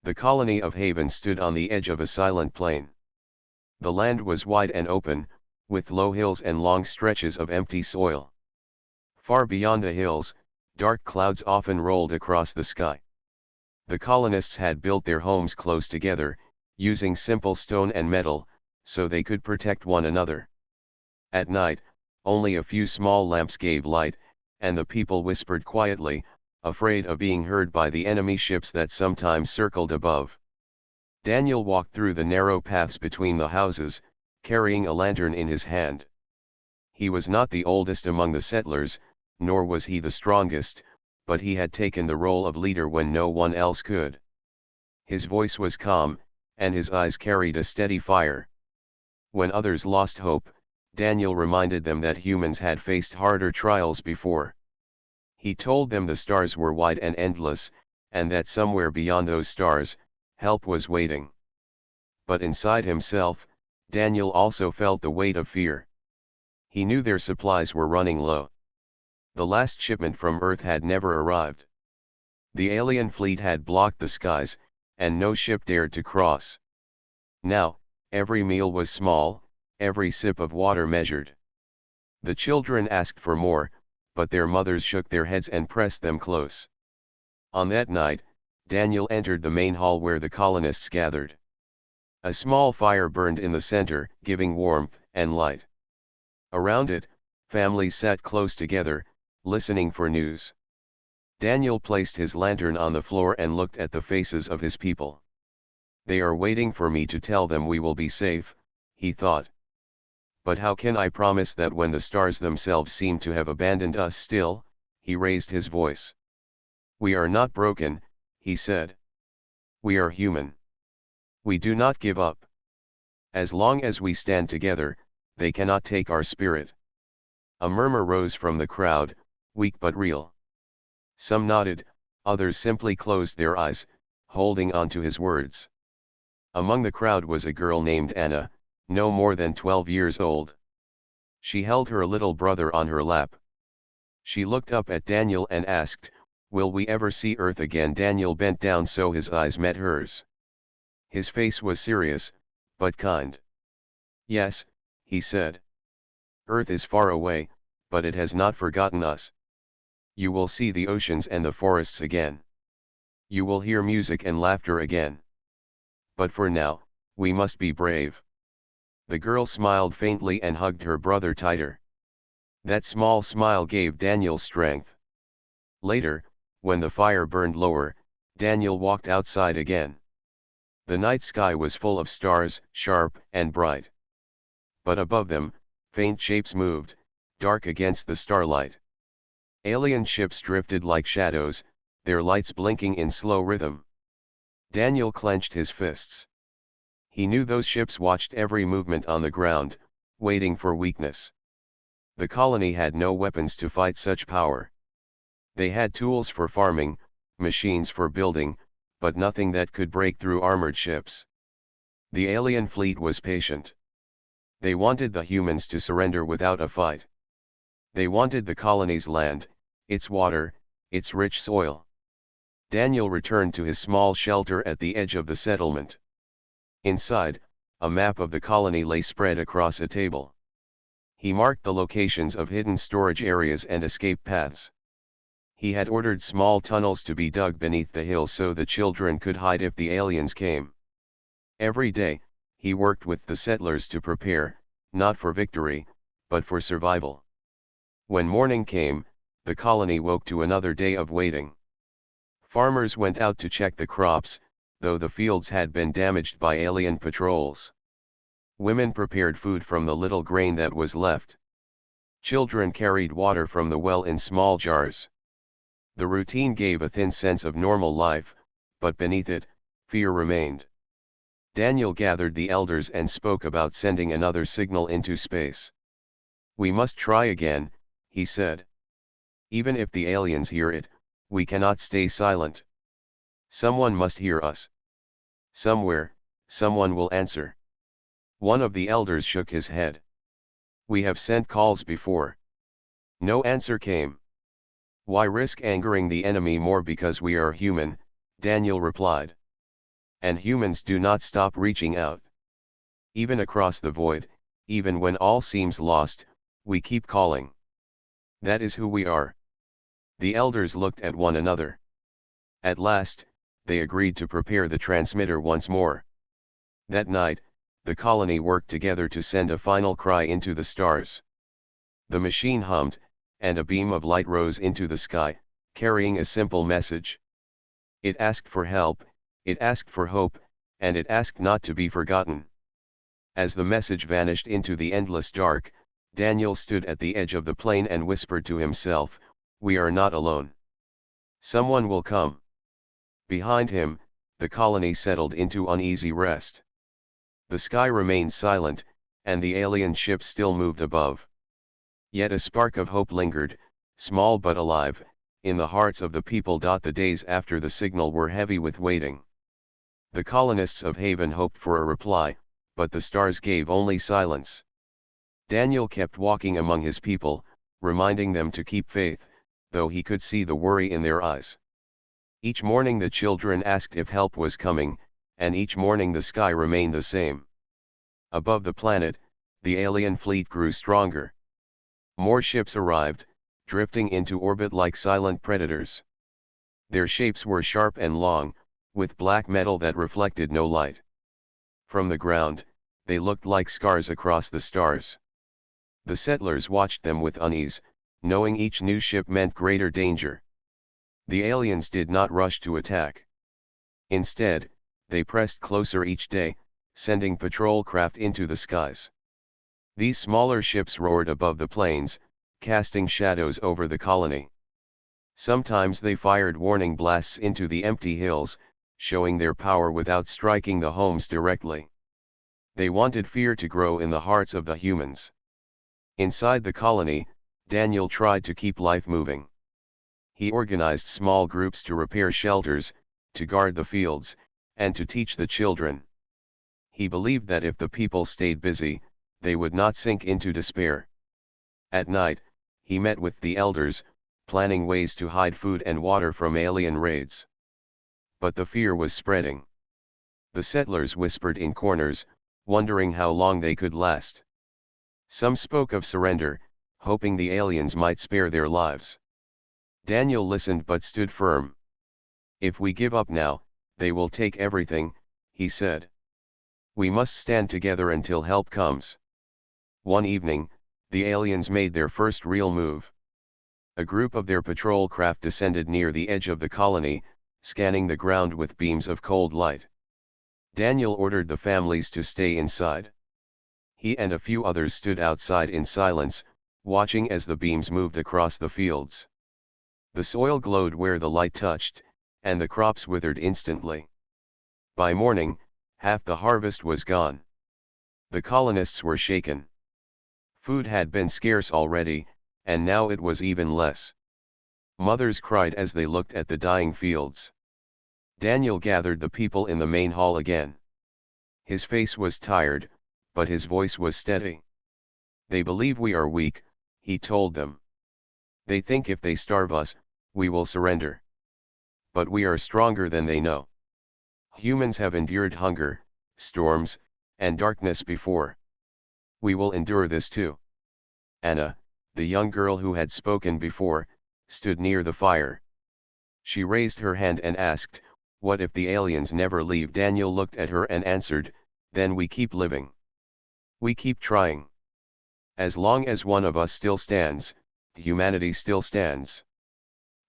The colony of Haven stood on the edge of a silent plain. The land was wide and open, with low hills and long stretches of empty soil. Far beyond the hills, dark clouds often rolled across the sky. The colonists had built their homes close together, using simple stone and metal, so they could protect one another. At night, only a few small lamps gave light, and the people whispered quietly, afraid of being heard by the enemy ships that sometimes circled above. Daniel walked through the narrow paths between the houses, carrying a lantern in his hand. He was not the oldest among the settlers, nor was he the strongest, but he had taken the role of leader when no one else could. His voice was calm, and his eyes carried a steady fire. When others lost hope, Daniel reminded them that humans had faced harder trials before. He told them the stars were wide and endless, and that somewhere beyond those stars, help was waiting. But inside himself, Daniel also felt the weight of fear. He knew their supplies were running low. The last shipment from Earth had never arrived. The alien fleet had blocked the skies, and no ship dared to cross. Now, every meal was small, every sip of water measured. The children asked for more, but their mothers shook their heads and pressed them close. On that night, Daniel entered the main hall where the colonists gathered. A small fire burned in the center, giving warmth and light. Around it, families sat close together, listening for news. Daniel placed his lantern on the floor and looked at the faces of his people. They are waiting for me to tell them we will be safe, he thought. But how can I promise that when the stars themselves seem to have abandoned us still? He raised his voice. We are not broken, he said. We are human. We do not give up. As long as we stand together, they cannot take our spirit. A murmur rose from the crowd, weak but real. Some nodded, others simply closed their eyes, holding on to his words. Among the crowd was a girl named Anna, no more than 12 years old. She held her little brother on her lap. She looked up at Daniel and asked, "Will we ever see Earth again?" Daniel bent down so his eyes met hers. His face was serious, but kind. "Yes," he said. "Earth is far away, but it has not forgotten us. You will see the oceans and the forests again. You will hear music and laughter again. But for now, we must be brave." The girl smiled faintly and hugged her brother tighter. That small smile gave Daniel strength. Later, when the fire burned lower, Daniel walked outside again. The night sky was full of stars, sharp and bright. But above them, faint shapes moved, dark against the starlight. Alien ships drifted like shadows, their lights blinking in slow rhythm. Daniel clenched his fists. He knew those ships watched every movement on the ground, waiting for weakness. The colony had no weapons to fight such power. They had tools for farming, machines for building, but nothing that could break through armored ships. The alien fleet was patient. They wanted the humans to surrender without a fight. They wanted the colony's land, its water, its rich soil. Daniel returned to his small shelter at the edge of the settlement. Inside, a map of the colony lay spread across a table. He marked the locations of hidden storage areas and escape paths. He had ordered small tunnels to be dug beneath the hills so the children could hide if the aliens came. Every day, he worked with the settlers to prepare, not for victory, but for survival. When morning came, the colony woke to another day of waiting. Farmers went out to check the crops, though the fields had been damaged by alien patrols. Women prepared food from the little grain that was left. Children carried water from the well in small jars. The routine gave a thin sense of normal life, but beneath it, fear remained. Daniel gathered the elders and spoke about sending another signal into space. "We must try again," he said. "Even if the aliens hear it, we cannot stay silent. Someone must hear us. Somewhere, someone will answer." One of the elders shook his head. "We have sent calls before. No answer came." "Why risk angering the enemy more because we are human?" Daniel replied. And humans do not stop reaching out. Even across the void, even when all seems lost, we keep calling. That is who we are. The elders looked at one another. At last, they agreed to prepare the transmitter once more. That night, the colony worked together to send a final cry into the stars. The machine hummed, and a beam of light rose into the sky, carrying a simple message. It asked for help, it asked for hope, and it asked not to be forgotten. As the message vanished into the endless dark, Daniel stood at the edge of the plane and whispered to himself, "We are not alone. Someone will come." Behind him, the colony settled into uneasy rest. The sky remained silent, and the alien ship still moved above. Yet a spark of hope lingered, small but alive, in the hearts of the people. The days after the signal were heavy with waiting. The colonists of Haven hoped for a reply, but the stars gave only silence. Daniel kept walking among his people, reminding them to keep faith, though he could see the worry in their eyes. Each morning the children asked if help was coming, and each morning the sky remained the same. Above the planet, the alien fleet grew stronger. More ships arrived, drifting into orbit like silent predators. Their shapes were sharp and long, with black metal that reflected no light. From the ground, they looked like scars across the stars. The settlers watched them with unease, knowing each new ship meant greater danger. The aliens did not rush to attack. Instead, they pressed closer each day, sending patrol craft into the skies. These smaller ships roared above the plains, casting shadows over the colony. Sometimes they fired warning blasts into the empty hills, showing their power without striking the homes directly. They wanted fear to grow in the hearts of the humans. Inside the colony, Daniel tried to keep life moving. He organized small groups to repair shelters, to guard the fields, and to teach the children. He believed that if the people stayed busy, they would not sink into despair. At night, he met with the elders, planning ways to hide food and water from alien raids. But the fear was spreading. The settlers whispered in corners, wondering how long they could last. Some spoke of surrender, hoping the aliens might spare their lives. Daniel listened but stood firm. "If we give up now, they will take everything," he said. "We must stand together until help comes." One evening, the aliens made their first real move. A group of their patrol craft descended near the edge of the colony, scanning the ground with beams of cold light. Daniel ordered the families to stay inside. He and a few others stood outside in silence, watching as the beams moved across the fields. The soil glowed where the light touched, and the crops withered instantly. By morning, half the harvest was gone. The colonists were shaken. Food had been scarce already, and now it was even less. Mothers cried as they looked at the dying fields. Daniel gathered the people in the main hall again. His face was tired, but his voice was steady. "They believe we are weak," he told them. "They think if they starve us, we will surrender. But we are stronger than they know. Humans have endured hunger, storms, and darkness before. We will endure this too." Anna, the young girl who had spoken before, stood near the fire. She raised her hand and asked, "What if the aliens never leave?" Daniel looked at her and answered, "Then we keep living. We keep trying. As long as one of us still stands, humanity still stands."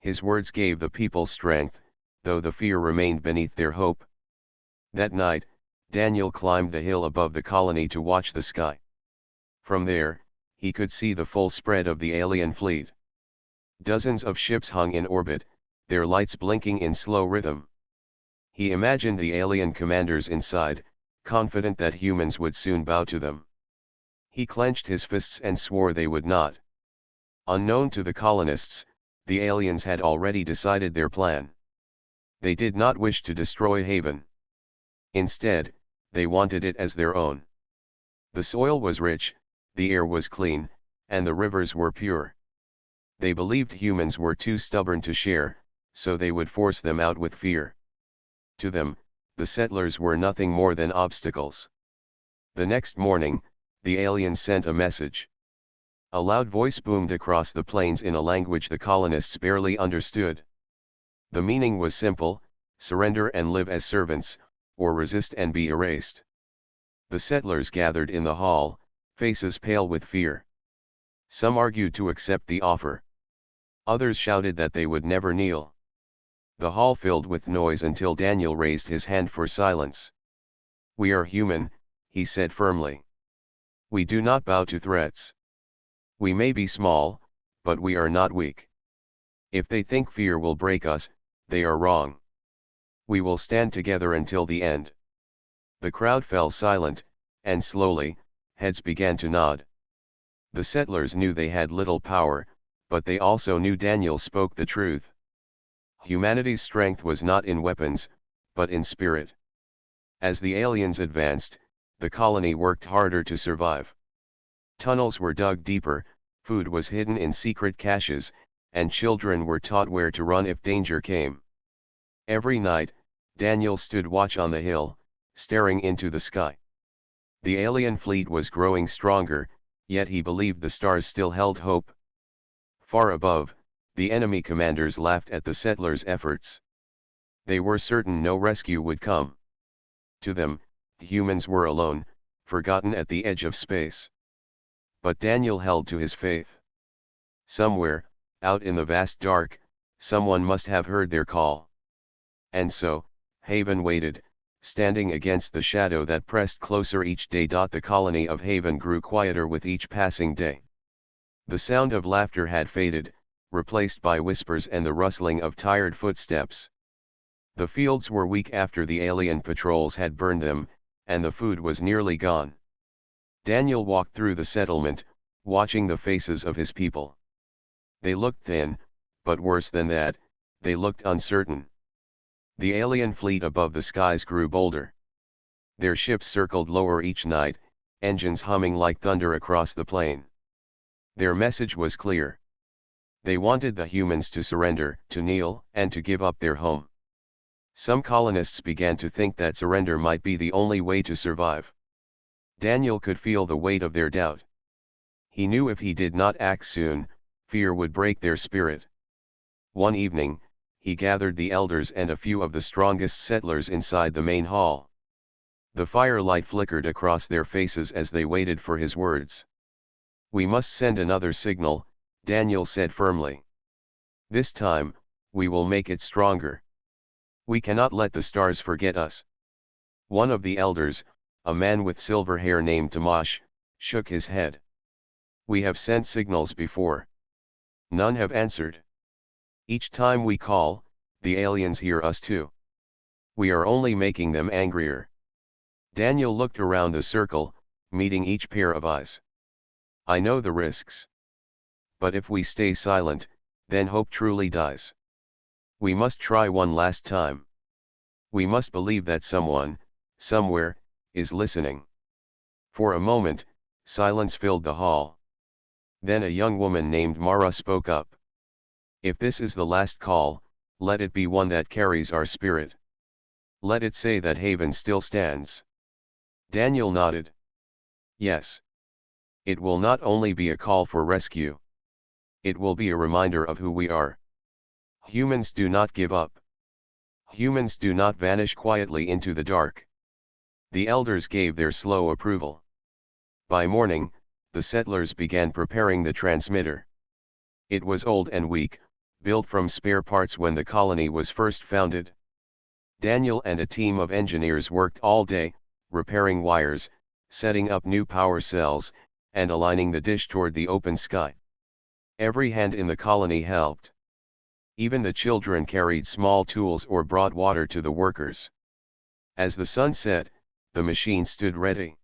His words gave the people strength, though the fear remained beneath their hope. That night, Daniel climbed the hill above the colony to watch the sky. From there, he could see the full spread of the alien fleet. Dozens of ships hung in orbit, their lights blinking in slow rhythm. He imagined the alien commanders inside, confident that humans would soon bow to them. He clenched his fists and swore they would not. Unknown to the colonists, the aliens had already decided their plan. They did not wish to destroy Haven. Instead, they wanted it as their own. The soil was rich, the air was clean, and the rivers were pure. They believed humans were too stubborn to share, so they would force them out with fear. To them, the settlers were nothing more than obstacles. The next morning, the aliens sent a message. A loud voice boomed across the plains in a language the colonists barely understood. The meaning was simple: surrender and live as servants, or resist and be erased. The settlers gathered in the hall, faces pale with fear. Some argued to accept the offer. Others shouted that they would never kneel. The hall filled with noise until Daniel raised his hand for silence. "We are human," he said firmly. "We do not bow to threats. We may be small, but we are not weak. If they think fear will break us, they are wrong. We will stand together until the end." The crowd fell silent, and slowly, heads began to nod. The settlers knew they had little power, but they also knew Daniel spoke the truth. Humanity's strength was not in weapons, but in spirit. As the aliens advanced, the colony worked harder to survive. Tunnels were dug deeper, food was hidden in secret caches, and children were taught where to run if danger came. Every night, Daniel stood watch on the hill, staring into the sky. The alien fleet was growing stronger, yet he believed the stars still held hope. Far above, the enemy commanders laughed at the settlers' efforts. They were certain no rescue would come. To them, humans were alone, forgotten at the edge of space. But Daniel held to his faith. Somewhere, out in the vast dark, someone must have heard their call. And so, Haven waited, standing against the shadow that pressed closer each day. The colony of Haven grew quieter with each passing day. The sound of laughter had faded, replaced by whispers and the rustling of tired footsteps. The fields were weak after the alien patrols had burned them, and the food was nearly gone. Daniel walked through the settlement, watching the faces of his people. They looked thin, but worse than that, they looked uncertain. The alien fleet above the skies grew bolder. Their ships circled lower each night, engines humming like thunder across the plain. Their message was clear. They wanted the humans to surrender, to kneel, and to give up their home. Some colonists began to think that surrender might be the only way to survive. Daniel could feel the weight of their doubt. He knew if he did not act soon, fear would break their spirit. One evening, he gathered the elders and a few of the strongest settlers inside the main hall. The firelight flickered across their faces as they waited for his words. "We must send another signal," Daniel said firmly. "This time, we will make it stronger. We cannot let the stars forget us." One of the elders, a man with silver hair named Tamash, shook his head. "We have sent signals before. None have answered. Each time we call, the aliens hear us too. We are only making them angrier." Daniel looked around the circle, meeting each pair of eyes. "I know the risks. But if we stay silent, then hope truly dies. We must try one last time. We must believe that someone, somewhere, is listening." For a moment, silence filled the hall. Then a young woman named Mara spoke up. "If this is the last call, let it be one that carries our spirit. Let it say that Haven still stands." Daniel nodded. "Yes. It will not only be a call for rescue. It will be a reminder of who we are. Humans do not give up. Humans do not vanish quietly into the dark." The elders gave their slow approval. By morning, the settlers began preparing the transmitter. It was old and weak, built from spare parts when the colony was first founded. Daniel and a team of engineers worked all day, repairing wires, setting up new power cells, and aligning the dish toward the open sky. Every hand in the colony helped. Even the children carried small tools or brought water to the workers. As the sun set, the machine stood ready.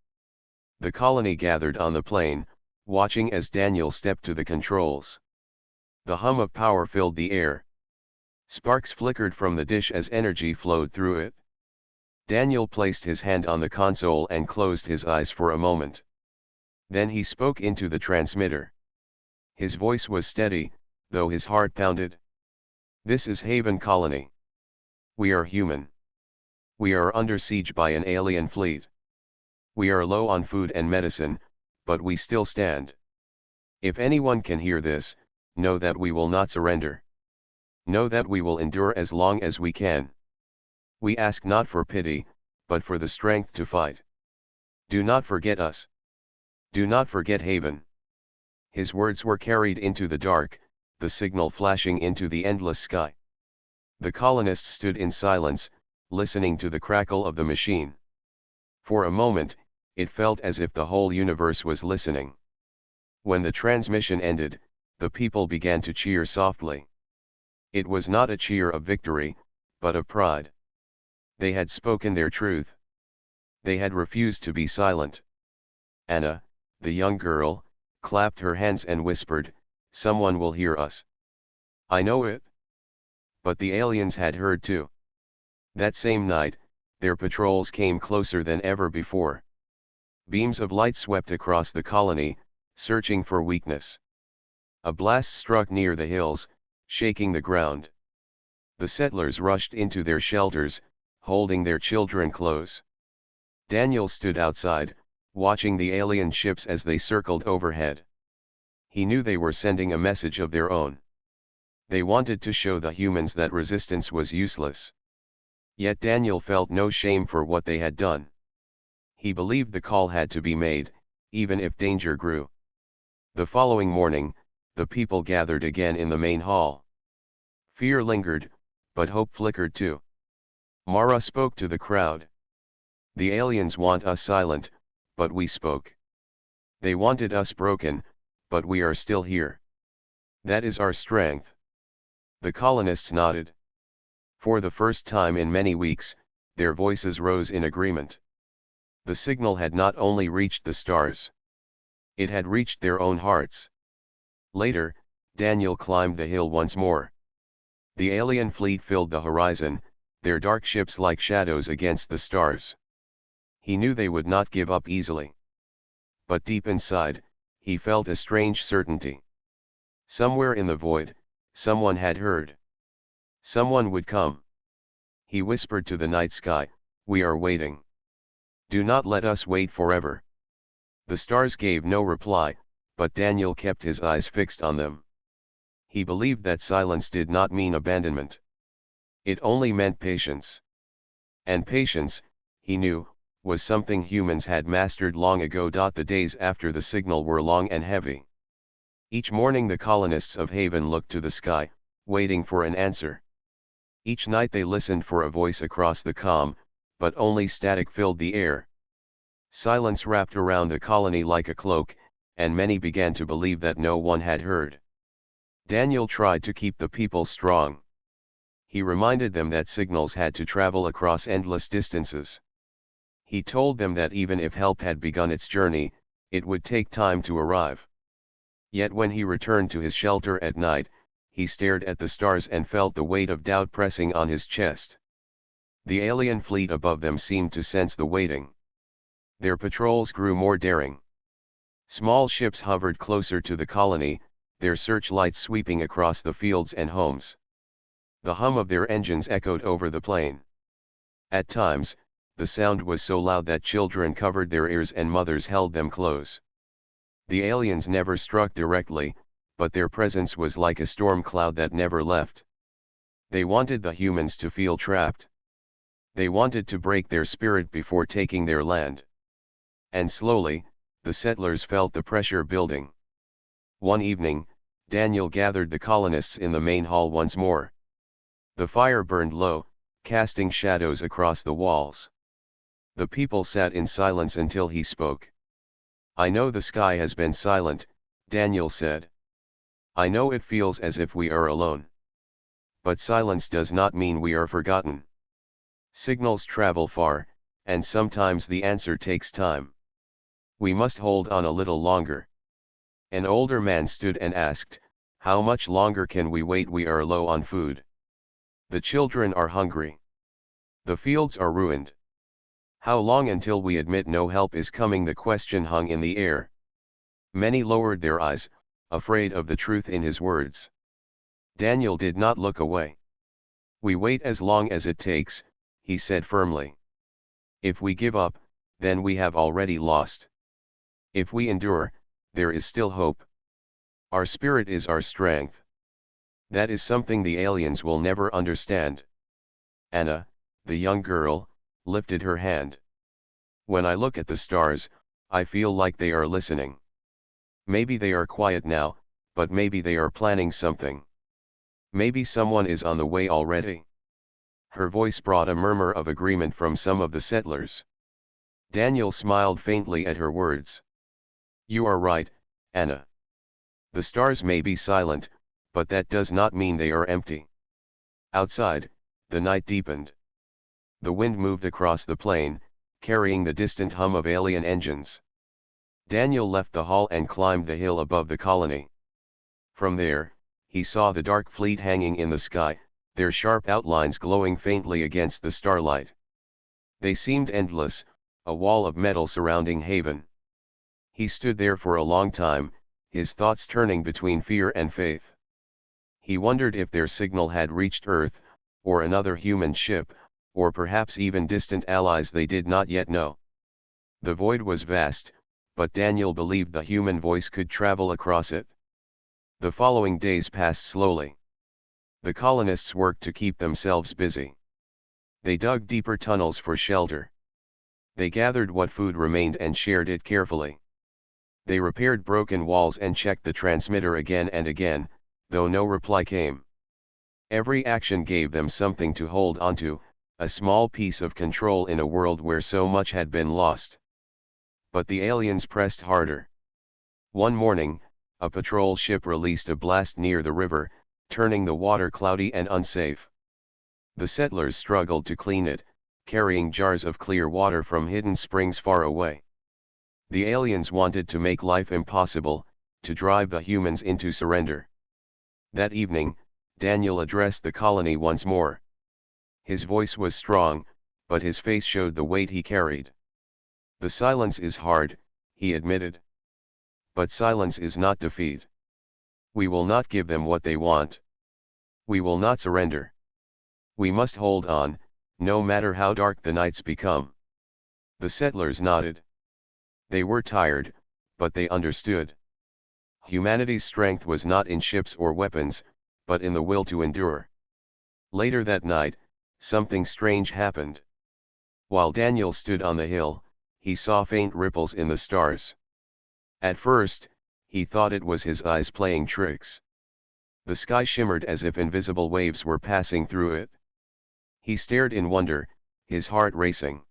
The colony gathered on the plain, watching as Daniel stepped to the controls. The hum of power filled the air. Sparks flickered from the dish as energy flowed through it. Daniel placed his hand on the console and closed his eyes for a moment. Then he spoke into the transmitter. His voice was steady, though his heart pounded. "This is Haven Colony. We are human. We are under siege by an alien fleet. We are low on food and medicine, but we still stand. If anyone can hear this, know that we will not surrender. Know that we will endure as long as we can. We ask not for pity, but for the strength to fight. Do not forget us. Do not forget Haven. His words were carried into the dark, the signal flashing into the endless sky. The colonists stood in silence, listening to the crackle of the machine. For a moment, it felt as if the whole universe was listening. When the transmission ended, the people began to cheer softly. It was not a cheer of victory, but of pride. They had spoken their truth. They had refused to be silent. Anna, the young girl, clapped her hands and whispered, "Someone will hear us." "I know it." But the aliens had heard too. That same night, their patrols came closer than ever before. Beams of light swept across the colony, searching for weakness. A blast struck near the hills, shaking the ground. The settlers rushed into their shelters, holding their children close. Daniel stood outside, watching the alien ships as they circled overhead. He knew they were sending a message of their own. They wanted to show the humans that resistance was useless. Yet Daniel felt no shame for what they had done. He believed the call had to be made, even if danger grew. The following morning, the people gathered again in the main hall. Fear lingered, but hope flickered too. Mara spoke to the crowd. "The aliens want us silent, but we spoke. They wanted us broken, but we are still here. That is our strength." The colonists nodded. For the first time in many weeks, their voices rose in agreement. The signal had not only reached the stars. It had reached their own hearts. Later, Daniel climbed the hill once more. The alien fleet filled the horizon, their dark ships like shadows against the stars. He knew they would not give up easily. But deep inside, he felt a strange certainty. Somewhere in the void, someone had heard. Someone would come. He whispered to the night sky, "We are waiting. Do not let us wait forever." The stars gave no reply, but Daniel kept his eyes fixed on them. He believed that silence did not mean abandonment. It only meant patience. And patience, he knew, was something humans had mastered long ago. The days after the signal were long and heavy. Each morning the colonists of Haven looked to the sky, waiting for an answer. Each night they listened for a voice across the calm, but only static filled the air. Silence wrapped around the colony like a cloak, and many began to believe that no one had heard. Daniel tried to keep the people strong. He reminded them that signals had to travel across endless distances. He told them that even if help had begun its journey, it would take time to arrive. Yet when he returned to his shelter at night, he stared at the stars and felt the weight of doubt pressing on his chest. The alien fleet above them seemed to sense the waiting. Their patrols grew more daring. Small ships hovered closer to the colony, their searchlights sweeping across the fields and homes. The hum of their engines echoed over the plain. At times, the sound was so loud that children covered their ears and mothers held them close. The aliens never struck directly, but their presence was like a storm cloud that never left. They wanted the humans to feel trapped. They wanted to break their spirit before taking their land. And slowly, the settlers felt the pressure building. One evening, Daniel gathered the colonists in the main hall once more. The fire burned low, casting shadows across the walls. The people sat in silence until he spoke. "I know the sky has been silent," Daniel said. "I know it feels as if we are alone. But silence does not mean we are forgotten. Signals travel far, and sometimes the answer takes time. We must hold on a little longer." An older man stood and asked, "How much longer can we wait? We are low on food. The children are hungry. The fields are ruined. How long until we admit no help is coming?" The question hung in the air. Many lowered their eyes, afraid of the truth in his words. Daniel did not look away. "We wait as long as it takes," he said firmly. If we give up, then we have already lost. If we endure, there is still hope. Our spirit is our strength. That is something the aliens will never understand. Anna, the young girl, lifted her hand. When I look at the stars, I feel like they are listening. Maybe they are quiet now, but maybe they are planning something. Maybe someone is on the way already. Her voice brought a murmur of agreement from some of the settlers. Daniel smiled faintly at her words. You are right, Anna. The stars may be silent, but that does not mean they are empty. Outside, the night deepened. The wind moved across the plain, carrying the distant hum of alien engines. Daniel left the hall and climbed the hill above the colony. From there, he saw the dark fleet hanging in the sky, their sharp outlines glowing faintly against the starlight. They seemed endless, a wall of metal surrounding Haven. He stood there for a long time, his thoughts turning between fear and faith. He wondered if their signal had reached Earth, or another human ship, or perhaps even distant allies they did not yet know. The void was vast, but Daniel believed the human voice could travel across it. The following days passed slowly. The colonists worked to keep themselves busy. They dug deeper tunnels for shelter. They gathered what food remained and shared it carefully. They repaired broken walls and checked the transmitter again and again, though no reply came. Every action gave them something to hold onto, a small piece of control in a world where so much had been lost. But the aliens pressed harder. One morning, a patrol ship released a blast near the river, turning the water cloudy and unsafe. The settlers struggled to clean it, carrying jars of clear water from hidden springs far away. The aliens wanted to make life impossible, to drive the humans into surrender. That evening, Daniel addressed the colony once more. His voice was strong, but his face showed the weight he carried. The silence is hard, he admitted. But silence is not defeat. We will not give them what they want. We will not surrender. We must hold on, no matter how dark the nights become. The settlers nodded. They were tired, but they understood. Humanity's strength was not in ships or weapons, but in the will to endure. Later that night, something strange happened. While Daniel stood on the hill, he saw faint ripples in the stars. At first, he thought it was his eyes playing tricks. The sky shimmered as if invisible waves were passing through it. He stared in wonder, his heart racing.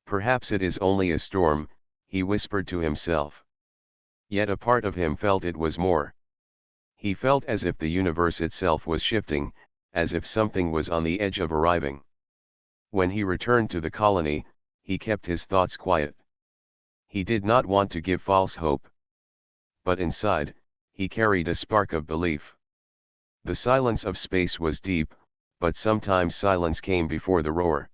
Perhaps it is only a storm, he whispered to himself. Yet a part of him felt it was more. He felt as if the universe itself was shifting, as if something was on the edge of arriving. When he returned to the colony, he kept his thoughts quiet. He did not want to give false hope. But inside, he carried a spark of belief. The silence of space was deep, but sometimes silence came before the roar.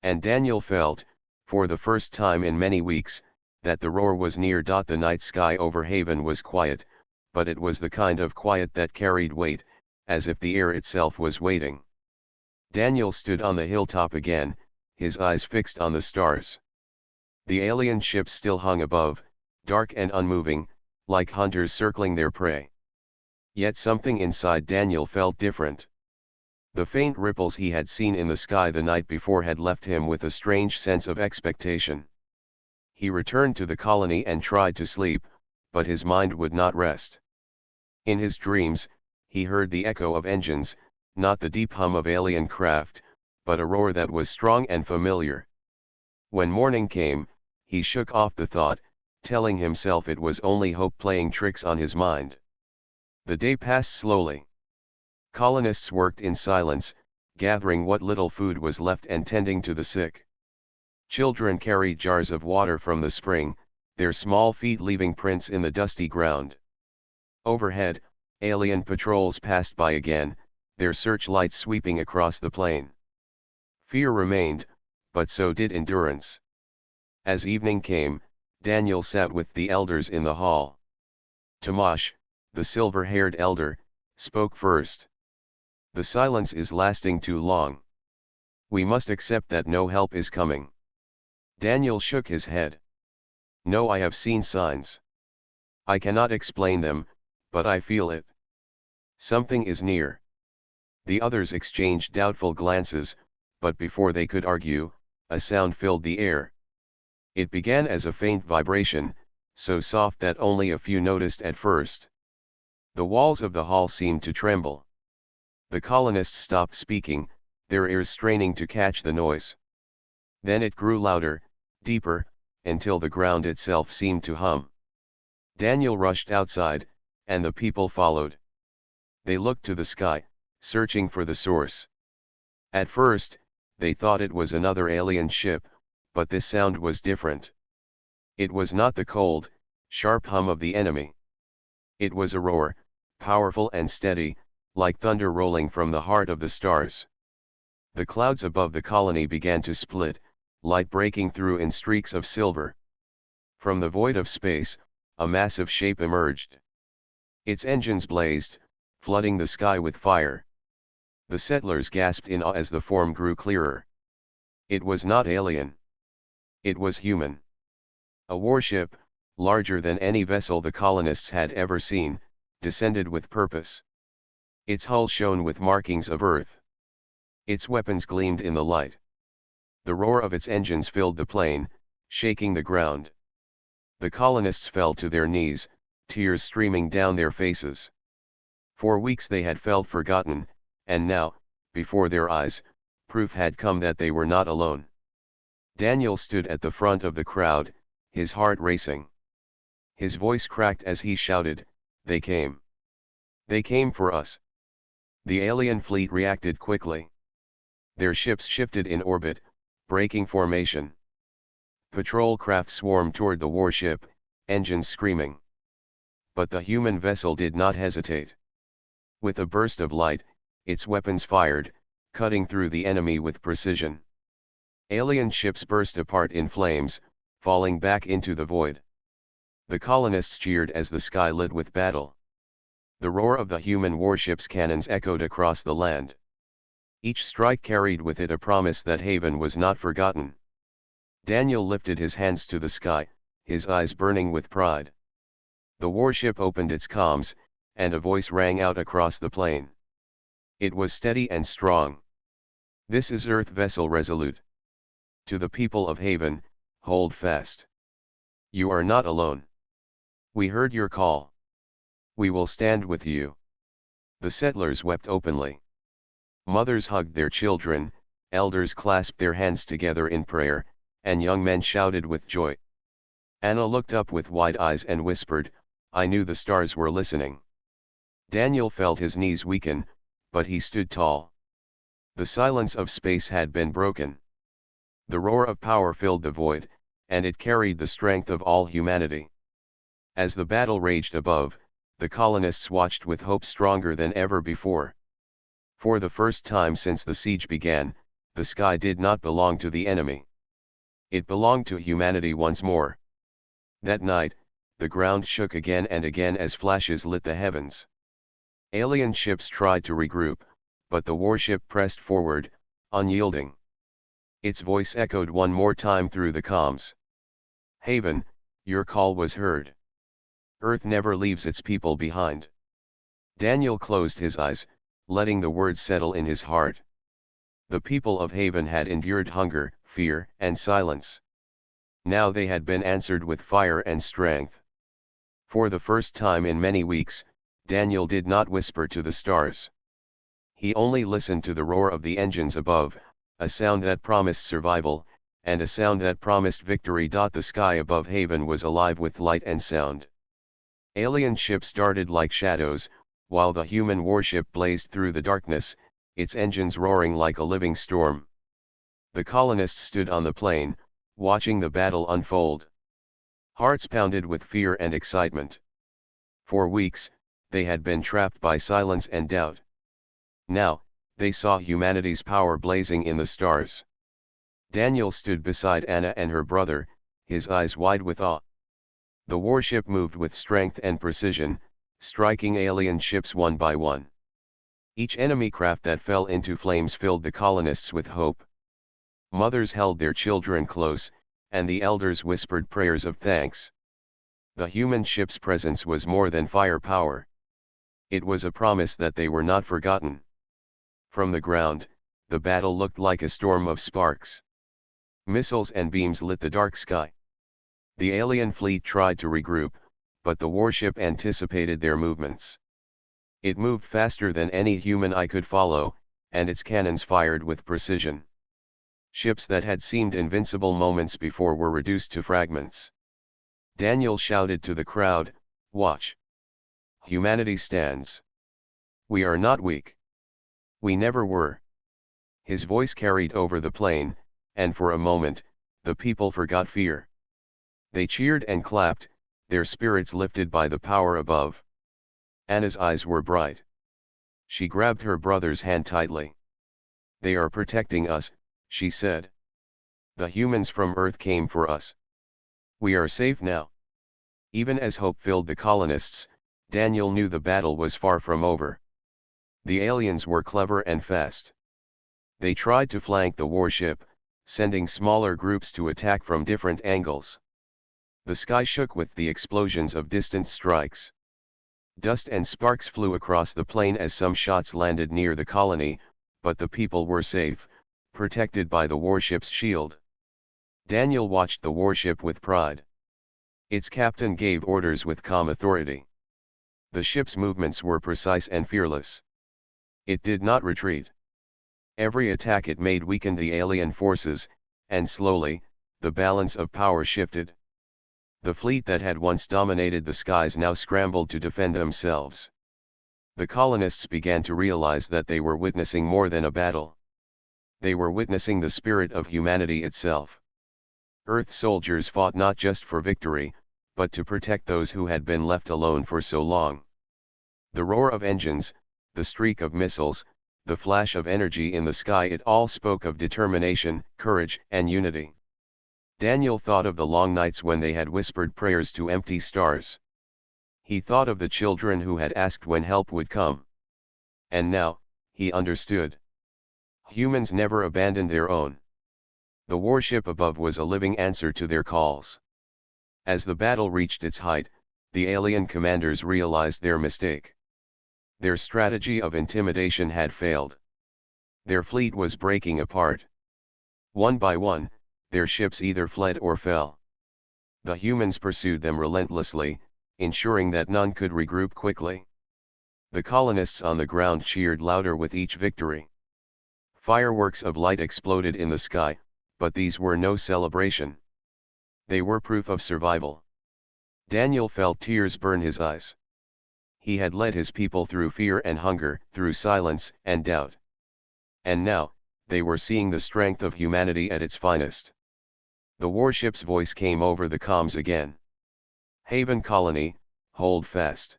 And Daniel felt, for the first time in many weeks, that the roar was near. The night sky over Haven was quiet, but it was the kind of quiet that carried weight, as if the air itself was waiting. Daniel stood on the hilltop again, his eyes fixed on the stars. The alien ship still hung above, dark and unmoving, like hunters circling their prey. Yet something inside Daniel felt different. The faint ripples he had seen in the sky the night before had left him with a strange sense of expectation. He returned to the colony and tried to sleep, but his mind would not rest. In his dreams, he heard the echo of engines, not the deep hum of alien craft, but a roar that was strong and familiar. When morning came, he shook off the thought, telling himself it was only hope playing tricks on his mind. The day passed slowly. Colonists worked in silence, gathering what little food was left and tending to the sick. Children carried jars of water from the spring, their small feet leaving prints in the dusty ground. Overhead, alien patrols passed by again, their searchlights sweeping across the plain. Fear remained, but so did endurance. As evening came, Daniel sat with the elders in the hall. Tomash, the silver-haired elder, spoke first. The silence is lasting too long. We must accept that no help is coming. Daniel shook his head. No, I have seen signs. I cannot explain them, but I feel it. Something is near. The others exchanged doubtful glances, but before they could argue, a sound filled the air. It began as a faint vibration, so soft that only a few noticed at first. The walls of the hall seemed to tremble. The colonists stopped speaking, their ears straining to catch the noise. Then it grew louder, deeper, until the ground itself seemed to hum. Daniel rushed outside, and the people followed. They looked to the sky, searching for the source. At first, they thought it was another alien ship, but this sound was different. It was not the cold, sharp hum of the enemy. It was a roar, powerful and steady, like thunder rolling from the heart of the stars. The clouds above the colony began to split, light breaking through in streaks of silver. From the void of space, a massive shape emerged. Its engines blazed, flooding the sky with fire. The settlers gasped in awe as the form grew clearer. It was not alien. It was human. A warship, larger than any vessel the colonists had ever seen, descended with purpose. Its hull shone with markings of Earth. Its weapons gleamed in the light. The roar of its engines filled the plain, shaking the ground. The colonists fell to their knees, tears streaming down their faces. For weeks they had felt forgotten, and now, before their eyes, proof had come that they were not alone. Daniel stood at the front of the crowd, his heart racing. His voice cracked as he shouted, "They came. They came for us." The alien fleet reacted quickly. Their ships shifted in orbit, breaking formation. Patrol craft swarmed toward the warship, engines screaming. But the human vessel did not hesitate. With a burst of light, its weapons fired, cutting through the enemy with precision. Alien ships burst apart in flames, falling back into the void. The colonists cheered as the sky lit with battle. The roar of the human warship's cannons echoed across the land. Each strike carried with it a promise that Haven was not forgotten. Daniel lifted his hands to the sky, his eyes burning with pride. The warship opened its comms, and a voice rang out across the plain. It was steady and strong. "This is Earth Vessel Resolute. To the people of Haven, hold fast. You are not alone. We heard your call. We will stand with you." The settlers wept openly. Mothers hugged their children, elders clasped their hands together in prayer, and young men shouted with joy. Anna looked up with wide eyes and whispered, "I knew the stars were listening." Daniel felt his knees weaken, but he stood tall. The silence of space had been broken. The roar of power filled the void, and it carried the strength of all humanity. As the battle raged above, the colonists watched with hope stronger than ever before. For the first time since the siege began, the sky did not belong to the enemy. It belonged to humanity once more. That night, the ground shook again and again as flashes lit the heavens. Alien ships tried to regroup, but the warship pressed forward, unyielding. Its voice echoed one more time through the comms. "Haven, your call was heard. Earth never leaves its people behind." Daniel closed his eyes, letting the words settle in his heart. The people of Haven had endured hunger, fear, and silence. Now they had been answered with fire and strength. For the first time in many weeks, Daniel did not whisper to the stars. He only listened to the roar of the engines above, a sound that promised survival, and a sound that promised victory. The sky above Haven was alive with light and sound. Alien ships darted like shadows, while the human warship blazed through the darkness, its engines roaring like a living storm. The colonists stood on the plain, watching the battle unfold. Hearts pounded with fear and excitement. For weeks, they had been trapped by silence and doubt. Now, they saw humanity's power blazing in the stars. Daniel stood beside Anna and her brother, his eyes wide with awe. The warship moved with strength and precision, striking alien ships one by one. Each enemy craft that fell into flames filled the colonists with hope. Mothers held their children close, and the elders whispered prayers of thanks. The human ship's presence was more than firepower. It was a promise that they were not forgotten. From the ground, the battle looked like a storm of sparks. Missiles and beams lit the dark sky. The alien fleet tried to regroup, but the warship anticipated their movements. It moved faster than any human eye could follow, and its cannons fired with precision. Ships that had seemed invincible moments before were reduced to fragments. Daniel shouted to the crowd, "Watch! Humanity stands. We are not weak. We never were." His voice carried over the plain, and for a moment, the people forgot fear. They cheered and clapped, their spirits lifted by the power above. Anna's eyes were bright. She grabbed her brother's hand tightly. "They are protecting us," she said. "The humans from Earth came for us. We are safe now." Even as hope filled the colonists, Daniel knew the battle was far from over. The aliens were clever and fast. They tried to flank the warship, sending smaller groups to attack from different angles. The sky shook with the explosions of distant strikes. Dust and sparks flew across the plain as some shots landed near the colony, but the people were safe, protected by the warship's shield. Daniel watched the warship with pride. Its captain gave orders with calm authority. The ship's movements were precise and fearless. It did not retreat. Every attack it made weakened the alien forces, and slowly, the balance of power shifted. The fleet that had once dominated the skies now scrambled to defend themselves. The colonists began to realize that they were witnessing more than a battle. They were witnessing the spirit of humanity itself. Earth soldiers fought not just for victory, but to protect those who had been left alone for so long. The roar of engines, the streak of missiles, the flash of energy in the sky, it all spoke of determination, courage, and unity. Daniel thought of the long nights when they had whispered prayers to empty stars. He thought of the children who had asked when help would come. And now, he understood. Humans never abandoned their own. The warship above was a living answer to their calls. As the battle reached its height, the alien commanders realized their mistake. Their strategy of intimidation had failed. Their fleet was breaking apart. One by one, their ships either fled or fell. The humans pursued them relentlessly, ensuring that none could regroup quickly. The colonists on the ground cheered louder with each victory. Fireworks of light exploded in the sky, but these were no celebration. They were proof of survival. Daniel felt tears burn his eyes. He had led his people through fear and hunger, through silence and doubt. And now, they were seeing the strength of humanity at its finest. The warship's voice came over the comms again. "Haven Colony, hold fast.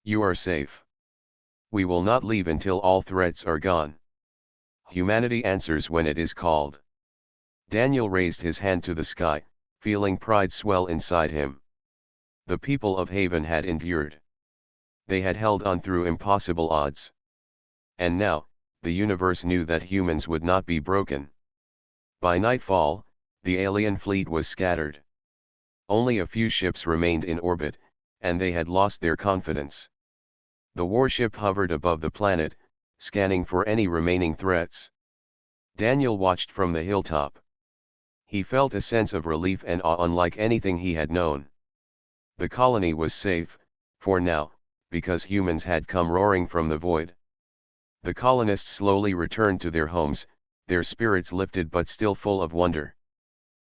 You are safe. We will not leave until all threats are gone. Humanity answers when it is called." Daniel raised his hand to the sky, feeling pride swell inside him. The people of Haven had endured. They had held on through impossible odds. And now, the universe knew that humans would not be broken. By nightfall, the alien fleet was scattered. Only a few ships remained in orbit, and they had lost their confidence. The warship hovered above the planet, scanning for any remaining threats. Daniel watched from the hilltop. He felt a sense of relief and awe unlike anything he had known. The colony was safe, for now, because humans had come roaring from the void. The colonists slowly returned to their homes, their spirits lifted but still full of wonder.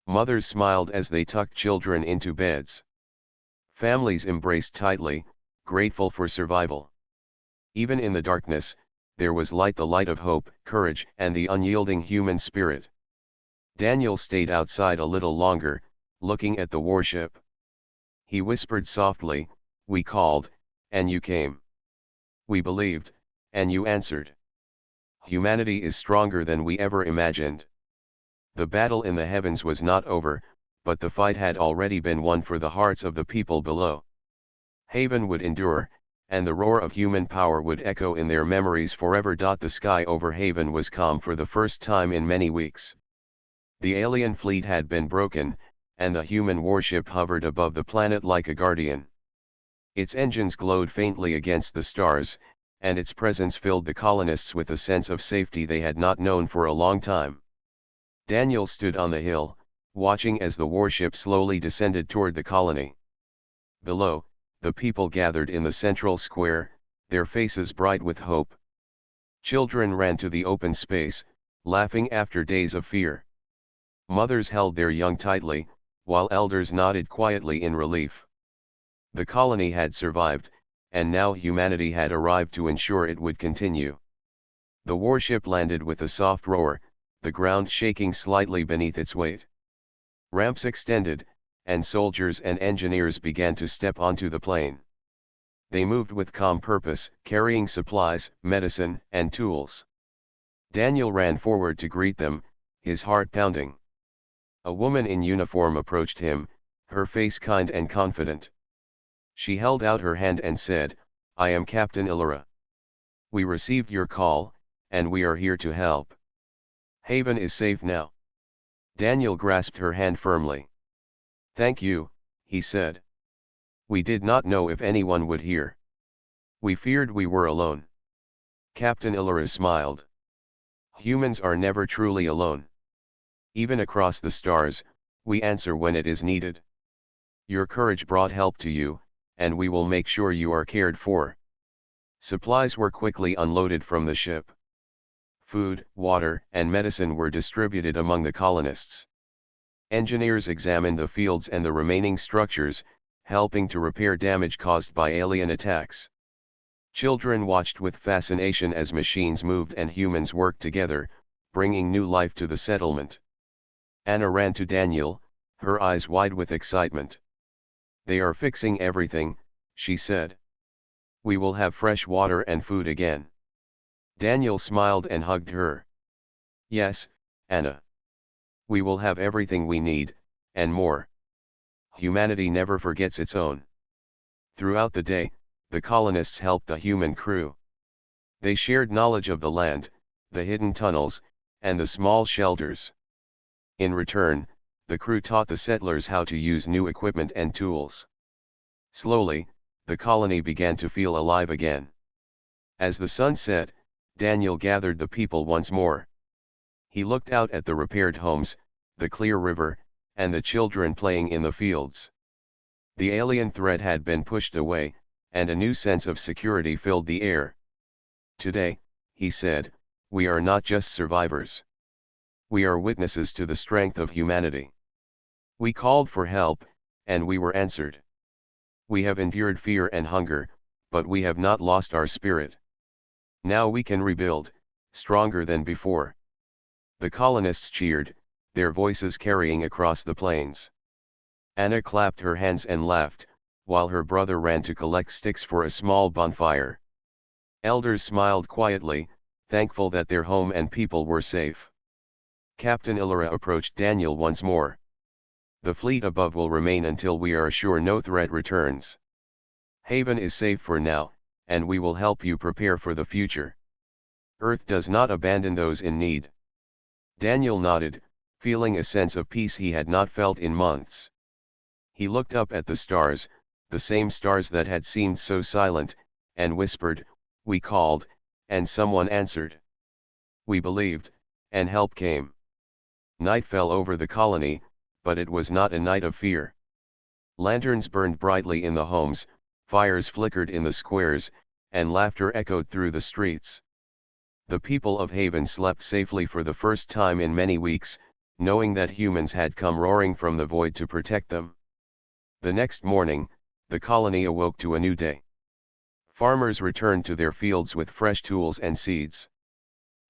Mothers smiled as they tucked children into beds. Families embraced tightly, grateful for survival. Even in the darkness, there was light, the light of hope, courage, and the unyielding human spirit. Daniel stayed outside a little longer, looking at the warship. He whispered softly, "We called, and you came. We believed, and you answered. Humanity is stronger than we ever imagined." The battle in the heavens was not over, but the fight had already been won for the hearts of the people below. Haven would endure, and the roar of human power would echo in their memories forever. The sky over Haven was calm for the first time in many weeks. The alien fleet had been broken, and the human warship hovered above the planet like a guardian. Its engines glowed faintly against the stars, and its presence filled the colonists with a sense of safety they had not known for a long time. Daniel stood on the hill, watching as the warship slowly descended toward the colony. Below, the people gathered in the central square, their faces bright with hope. Children ran to the open space, laughing after days of fear. Mothers held their young tightly, while elders nodded quietly in relief. The colony had survived, and now humanity had arrived to ensure it would continue. The warship landed with a soft roar, the ground shaking slightly beneath its weight. Ramps extended, and soldiers and engineers began to step onto the plane. They moved with calm purpose, carrying supplies, medicine, and tools. Daniel ran forward to greet them, his heart pounding. A woman in uniform approached him, her face kind and confident. She held out her hand and said, "I am Captain Illyra. We received your call, and we are here to help. Haven is safe now." Daniel grasped her hand firmly. "Thank you," he said. "We did not know if anyone would hear. We feared we were alone." Captain Illyra smiled. "Humans are never truly alone. Even across the stars, we answer when it is needed. Your courage brought help to you, and we will make sure you are cared for." Supplies were quickly unloaded from the ship. Food, water, and medicine were distributed among the colonists. Engineers examined the fields and the remaining structures, helping to repair damage caused by alien attacks. Children watched with fascination as machines moved and humans worked together, bringing new life to the settlement. Anna ran to Daniel, her eyes wide with excitement. "They are fixing everything," she said. "We will have fresh water and food again." Daniel smiled and hugged her. "Yes, Anna. We will have everything we need, and more. Humanity never forgets its own." Throughout the day, the colonists helped the human crew. They shared knowledge of the land, the hidden tunnels, and the small shelters. In return, the crew taught the settlers how to use new equipment and tools. Slowly, the colony began to feel alive again. As the sun set, Daniel gathered the people once more. He looked out at the repaired homes, the clear river, and the children playing in the fields. The alien threat had been pushed away, and a new sense of security filled the air. "Today," he said, "we are not just survivors. We are witnesses to the strength of humanity. We called for help, and we were answered. We have endured fear and hunger, but we have not lost our spirit. Now we can rebuild, stronger than before." The colonists cheered, their voices carrying across the plains. Anna clapped her hands and laughed, while her brother ran to collect sticks for a small bonfire. Elders smiled quietly, thankful that their home and people were safe. Captain Illyra approached Daniel once more. "The fleet above will remain until we are sure no threat returns. Haven is safe for now, and we will help you prepare for the future. Earth does not abandon those in need." Daniel nodded, feeling a sense of peace he had not felt in months. He looked up at the stars, the same stars that had seemed so silent, and whispered, "We called, and someone answered. We believed, and help came." Night fell over the colony, but it was not a night of fear. Lanterns burned brightly in the homes, fires flickered in the squares, and laughter echoed through the streets. The people of Haven slept safely for the first time in many weeks, knowing that humans had come roaring from the void to protect them. The next morning, the colony awoke to a new day. Farmers returned to their fields with fresh tools and seeds.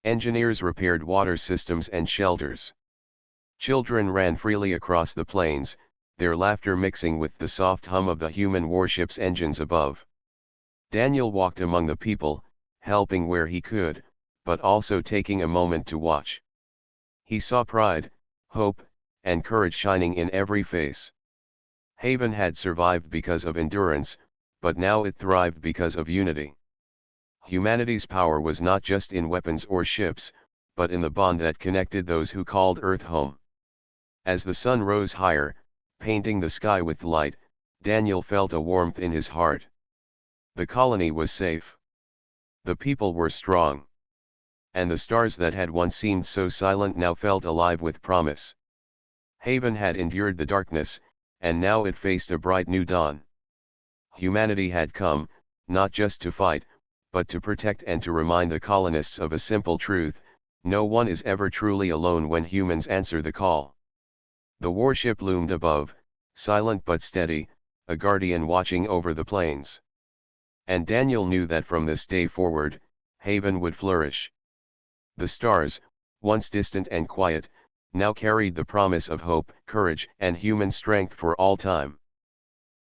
Engineers repaired water systems and shelters. Children ran freely across the plains, their laughter mixing with the soft hum of the human warship's engines above. Daniel walked among the people, helping where he could, but also taking a moment to watch. He saw pride, hope, and courage shining in every face. Haven had survived because of endurance, but now it thrived because of unity. Humanity's power was not just in weapons or ships, but in the bond that connected those who called Earth home. As the sun rose higher, painting the sky with light, Daniel felt a warmth in his heart. The colony was safe. The people were strong. And the stars that had once seemed so silent now felt alive with promise. Haven had endured the darkness, and now it faced a bright new dawn. Humanity had come, not just to fight, but to protect and to remind the colonists of a simple truth: no one is ever truly alone when humans answer the call. The warship loomed above, silent but steady, a guardian watching over the plains. And Daniel knew that from this day forward, Haven would flourish. The stars, once distant and quiet, now carried the promise of hope, courage, and human strength for all time.